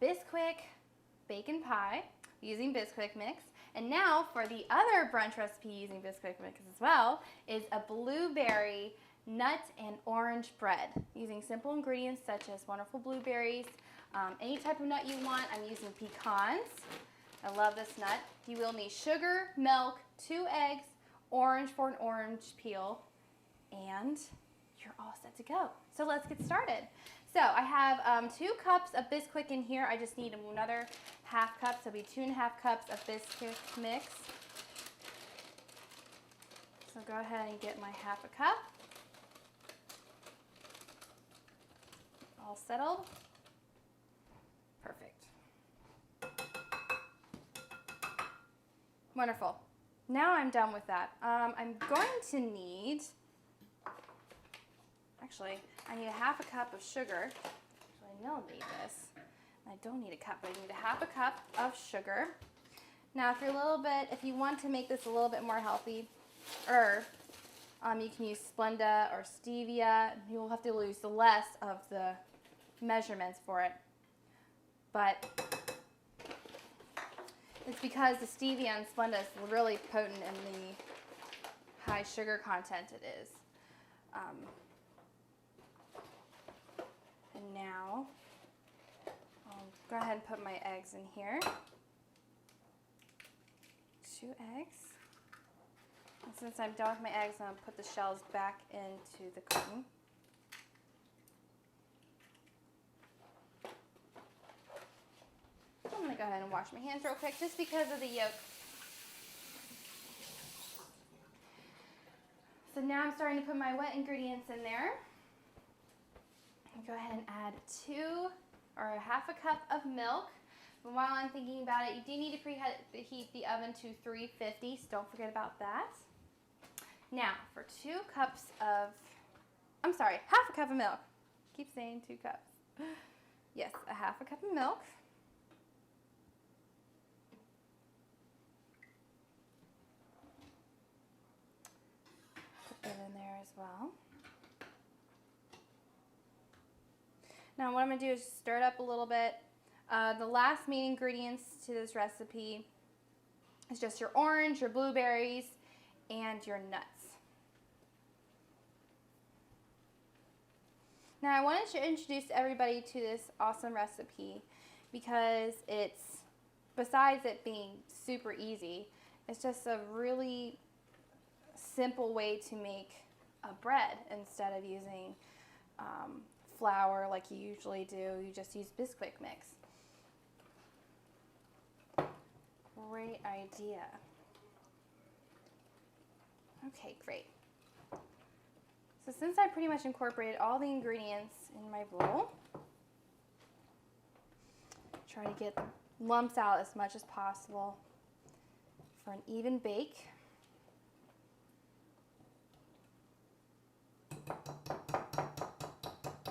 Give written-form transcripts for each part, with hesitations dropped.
Bisquick bacon pie using Bisquick mix. And now for the other brunch recipe using Bisquick mix as well is a blueberry nut and orange bread using simple ingredients such as wonderful blueberries, any type of nut you want. I'm using pecans. I love this nut. You will need sugar, milk, 2 eggs, orange for an orange peel, and you're all set to go. So let's get started. So I have 2 cups of Bisquick in here. I just need another half cup, so it'll be 2.5 cups of Bisquick mix. So go ahead and get my half a cup. All settled. Perfect. Wonderful. Now I'm done with that. I'm going to need, actually, I need a half a cup of sugar. Actually, I don't need this. I don't need a cup, but I need a half a cup of sugar. Now, if you want to make this a little bit more healthy, you can use Splenda or stevia. You will have to use the less of the measurements for it. But it's because the stevia and Splenda is really potent in the high sugar content it is. And now, I'll go ahead and put my eggs in here. 2 eggs. And since I'm done with my eggs, I'm going to put the shells back into the carton. I'm going to go ahead and wash my hands real quick just because of the yolk. So now I'm starting to put my wet ingredients in there. Go ahead and add 2 or a half a cup of milk. But while I'm thinking about it, you do need to preheat the oven to 350, so don't forget about that. Now, for 2 cups of, half a cup of milk. Keep saying 2 cups. Yes, a half a cup of milk. Put that in there as well. Now what I'm going to do is stir it up a little bit. The last main ingredients to this recipe is just your orange, your blueberries, and your nuts. Now I wanted to introduce everybody to this awesome recipe because besides it being super easy, it's just a really simple way to make a bread instead of using flour like you usually do. You just use Bisquick mix. Great idea. Okay, great. So since I pretty much incorporated all the ingredients in my bowl, try to get the lumps out as much as possible for an even bake.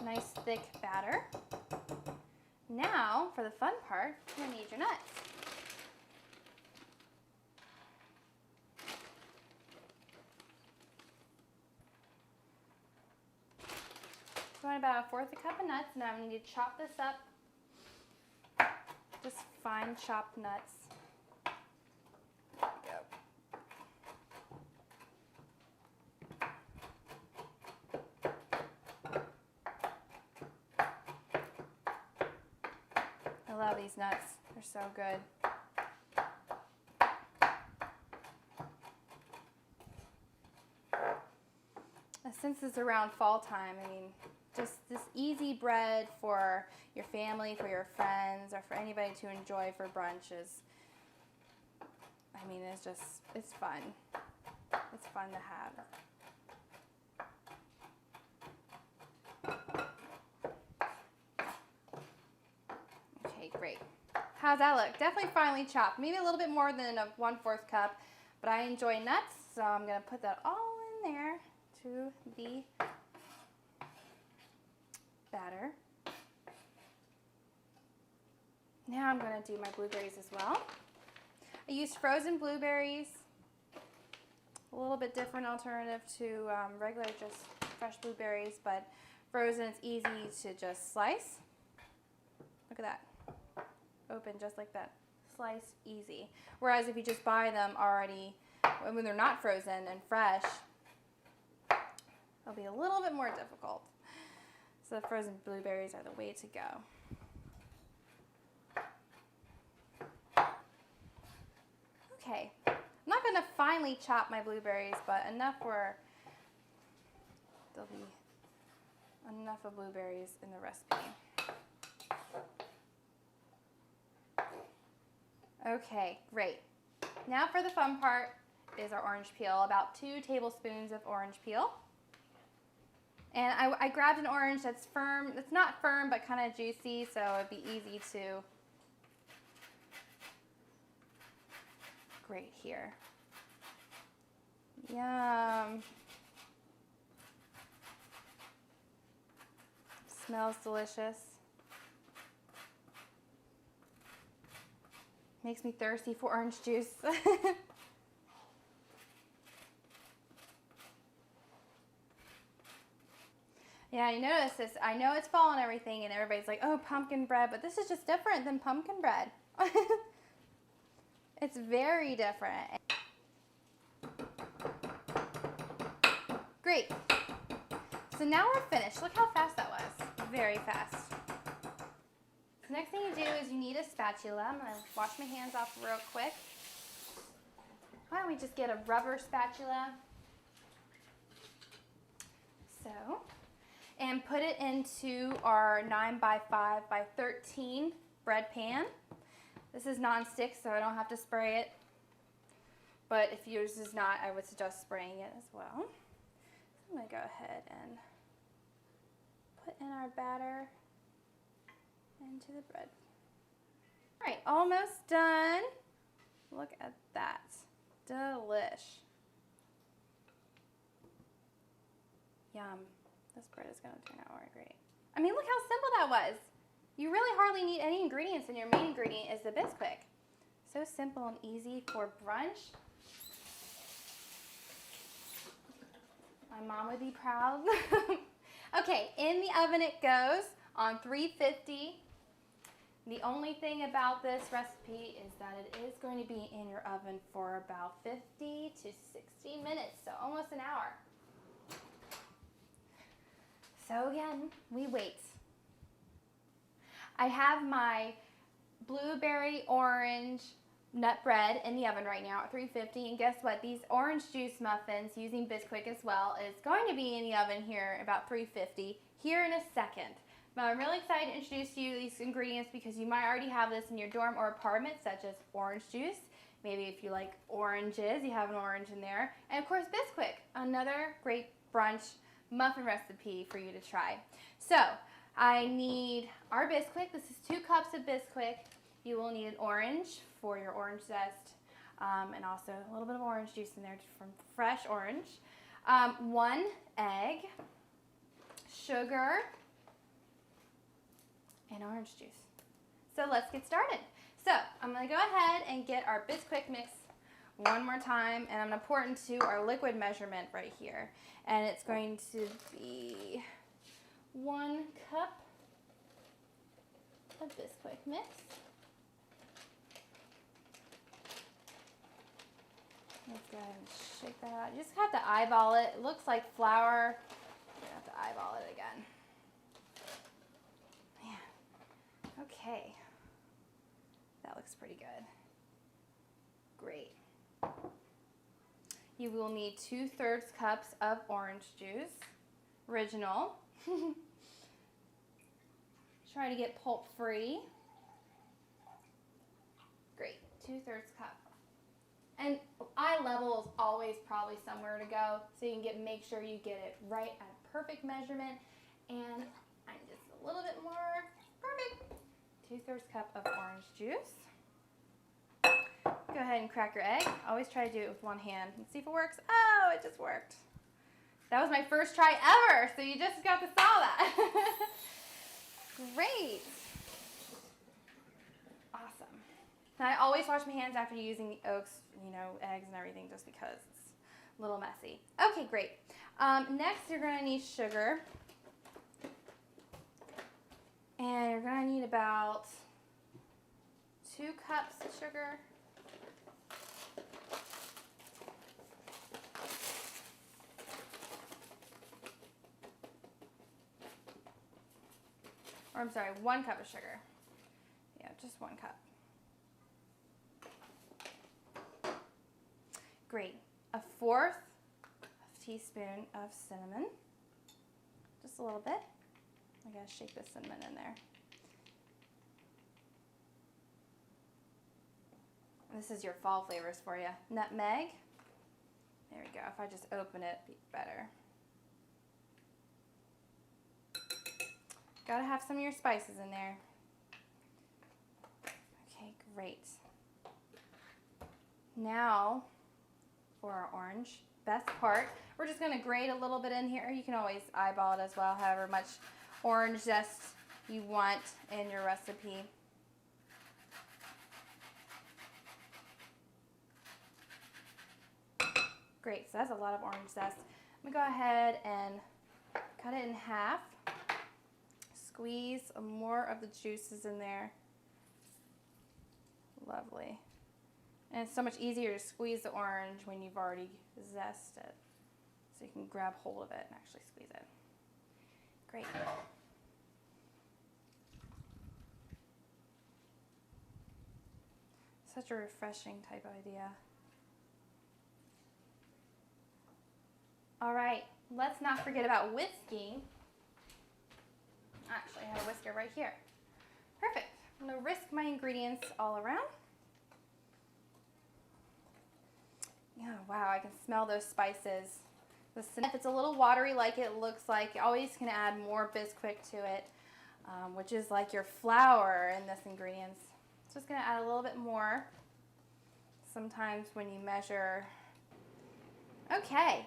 Nice thick batter. Now, for the fun part, you're going to need your nuts. So I want about 1/4 cup of nuts. Now I'm going to need to chop this up. Just fine chopped nuts. There we go. I love these nuts. They're so good. Since it's around fall time, I mean, just this easy bread for your family, for your friends, or for anybody to enjoy for brunch is, I mean, it's fun. It's fun to have. Okay, great. How's that look? Definitely finely chopped. Maybe a little bit more than a 1/4 cup, but I enjoy nuts, so I'm going to put that all in there to the batter. Now I'm going to do my blueberries as well. I used frozen blueberries, a little bit different alternative to regular just fresh blueberries, but frozen it's easy to just slice. Look at that. open just like that. Sliced easy. Whereas if you just buy them already, when they're not frozen and fresh, it'll be a little bit more difficult. So the frozen blueberries are the way to go. Okay, I'm not going to finely chop my blueberries, but enough where there'll be enough of blueberries in the recipe. Okay, great. Now for the fun part is our orange peel, about 2 tablespoons of orange peel. And I grabbed an orange that's firm, it's not firm but kind of juicy, so it'd be easy to grate here. Yum. Smells delicious. Makes me thirsty for orange juice. Yeah, you notice this. I know it's fall and everything, and everybody's like, oh, pumpkin bread, but this is just different than pumpkin bread. It's very different. Great. So now we're finished. Look how fast that was. Very fast. The next thing you do is you need a spatula. I'm going to wash my hands off real quick. Why don't we just get a rubber spatula? So, and put it into our 9x5x13 bread pan. This is non-stick, so I don't have to spray it. But if yours is not, I would suggest spraying it as well. So I'm going to go ahead and put in our batter into the bread. All right, almost done. Look at that. Delish. Yum. This bread is going to turn out great. I mean, look how simple that was. You really hardly need any ingredients, and your main ingredient is the Bisquick. So simple and easy for brunch. My mom would be proud. Okay, in the oven it goes on 350. The only thing about this recipe is that it is going to be in your oven for about 50 to 60 minutes, so almost an hour. So again, we wait. I have my blueberry orange nut bread in the oven right now at 350, and guess what? These orange juice muffins using Bisquick as well is going to be in the oven here about 350 here in a second. But I'm really excited to introduce to you these ingredients because you might already have this in your dorm or apartment, such as orange juice. Maybe if you like oranges, you have an orange in there. And of course, Bisquick, another great brunch muffin recipe for you to try. So I need our Bisquick. This is 2 cups of Bisquick. You will need an orange for your orange zest, and also a little bit of orange juice in there from fresh orange. 1 egg, sugar, and orange juice. So let's get started. So I'm going to go ahead and get our Bisquick mix one more time, and I'm going to pour it into our liquid measurement right here. And it's going to be 1 cup of Bisquick mix. Let's go ahead and shake that out. You just have to eyeball it. It looks like flour. You have to eyeball it again. Man. Okay. That looks pretty good. Great. You will need 2/3 cups of orange juice, original. Try to get pulp free. Great, 2/3 cup. And eye level is always probably somewhere to go, so you can make sure you get it right at perfect measurement. And I'm just a little bit more perfect. 2/3 cup of orange juice. Go ahead and crack your egg. Always try to do it with one hand and see if it works. Oh, it just worked. That was my first try ever, so you just got to saw that. Great. Awesome. And I always wash my hands after using the eggs and everything, just because it's a little messy. Okay, great. Next, you're going to need sugar. And you're going to need about 2 cups of sugar. Or I'm sorry, 1 cup of sugar. Yeah, just 1 cup. Great. A 1/4 teaspoon of cinnamon. Just a little bit. I gotta shake the cinnamon in there. This is your fall flavors for you. Nutmeg. There we go. If I just open it, it'd be better. Gotta have some of your spices in there. Okay, great. Now for our orange. Best part, we're just gonna grate a little bit in here. You can always eyeball it as well, however much orange zest you want in your recipe. Great, so that's a lot of orange zest. I'm gonna go ahead and cut it in half. Squeeze more of the juices in there. Lovely. And it's so much easier to squeeze the orange when you've already zested. So you can grab hold of it and actually squeeze it. Great. Such a refreshing type of idea. All right, let's not forget about whisking. Actually, I have a whisker right here. Perfect. I'm gonna whisk my ingredients all around. Yeah, wow, I can smell those spices. If it's a little watery like it looks like, you always can add more Bisquick to it, which is like your flour in this ingredients. Just gonna add a little bit more. Sometimes when you measure. Okay.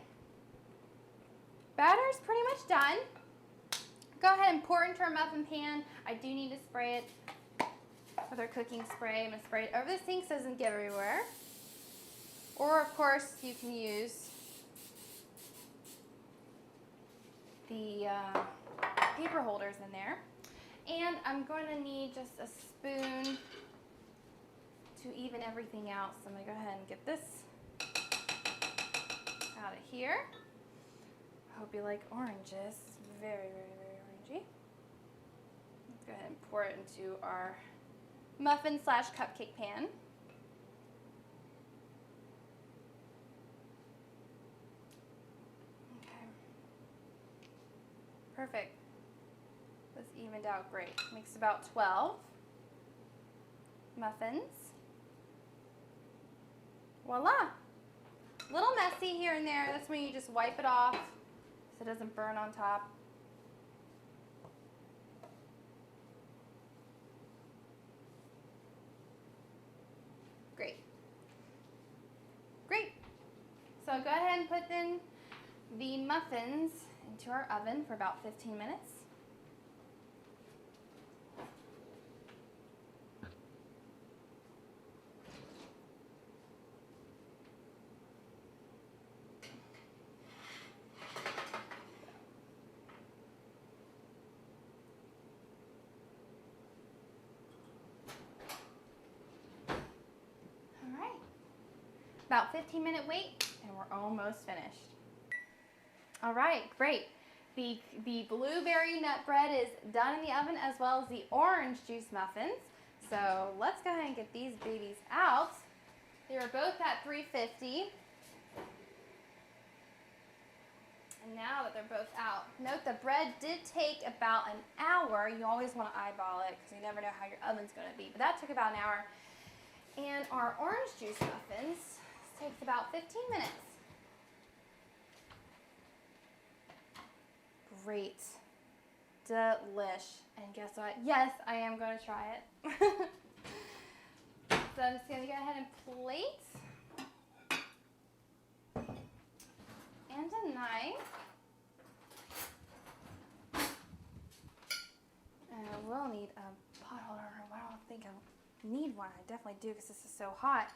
Batter's pretty much done. Go ahead and pour it into our muffin pan. I do need to spray it with our cooking spray. I'm gonna spray it over the sink so it doesn't get everywhere. Or of course you can use the paper holders in there. And I'm going to need just a spoon to even everything out. So I'm going to go ahead and get this out of here. I hope you like oranges. It's very, very, very orangey. Let's go ahead and pour it into our muffin / cupcake pan. Okay. Perfect. This evened out great. Makes about 12 muffins. Voila! A little messy here and there. That's when you just wipe it off so it doesn't burn on top. Great. Great. So go ahead and put in the muffins into our oven for about 15 minutes. About 15-minute wait, and we're almost finished. All right, great. The blueberry nut bread is done in the oven, as well as the orange juice muffins. So let's go ahead and get these babies out. They were both at 350. And now that they're both out, note the bread did take about an hour. You always want to eyeball it because you never know how your oven's going to be. But that took about an hour. And our orange juice muffins takes about 15 minutes. Great. Delish. And guess what? Yes, I am going to try it. So I'm just going to go ahead and plate. And a knife. And I will need a pot holder. I don't think I need one. I definitely do because this is so hot.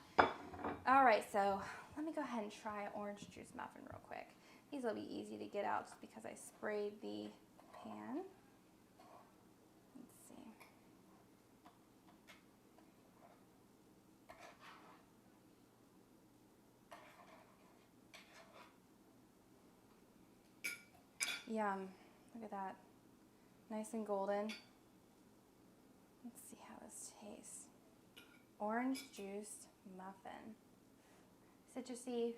All right, so let me go ahead and try an orange juice muffin real quick. These will be easy to get out just because I sprayed the pan. Let's see. Yum. Look at that. Nice and golden. Let's see how this tastes. Orange juice muffin. Citrusy.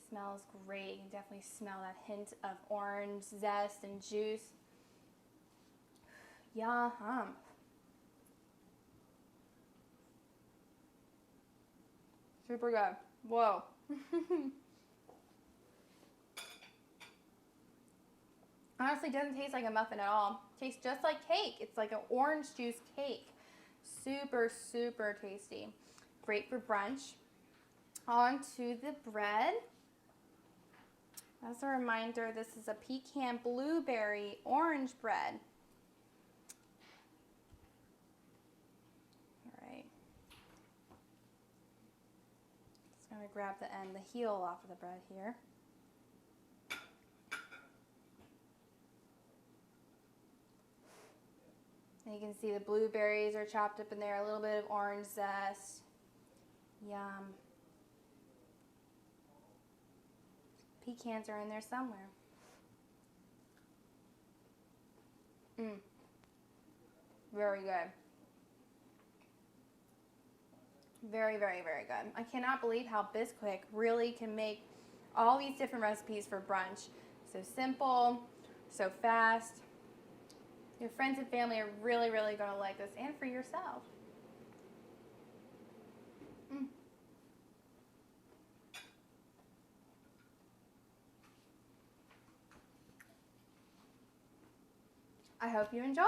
Smells great. You can definitely smell that hint of orange zest and juice. Yum. Super good. Whoa. Honestly, doesn't taste like a muffin at all. Tastes just like cake. It's like an orange juice cake. Super, super tasty. Great for brunch. On to the bread. As a reminder, this is a pecan blueberry orange bread. All right. Just gonna grab the end, the heel off of the bread here. And you can see the blueberries are chopped up in there, a little bit of orange zest. Yum. Pecans are in there somewhere. Very good. Very, very, very good. I cannot believe how Bisquick really can make all these different recipes for brunch. So simple, so fast. Your friends and family are really, really going to like this, and for yourself. I hope you enjoy.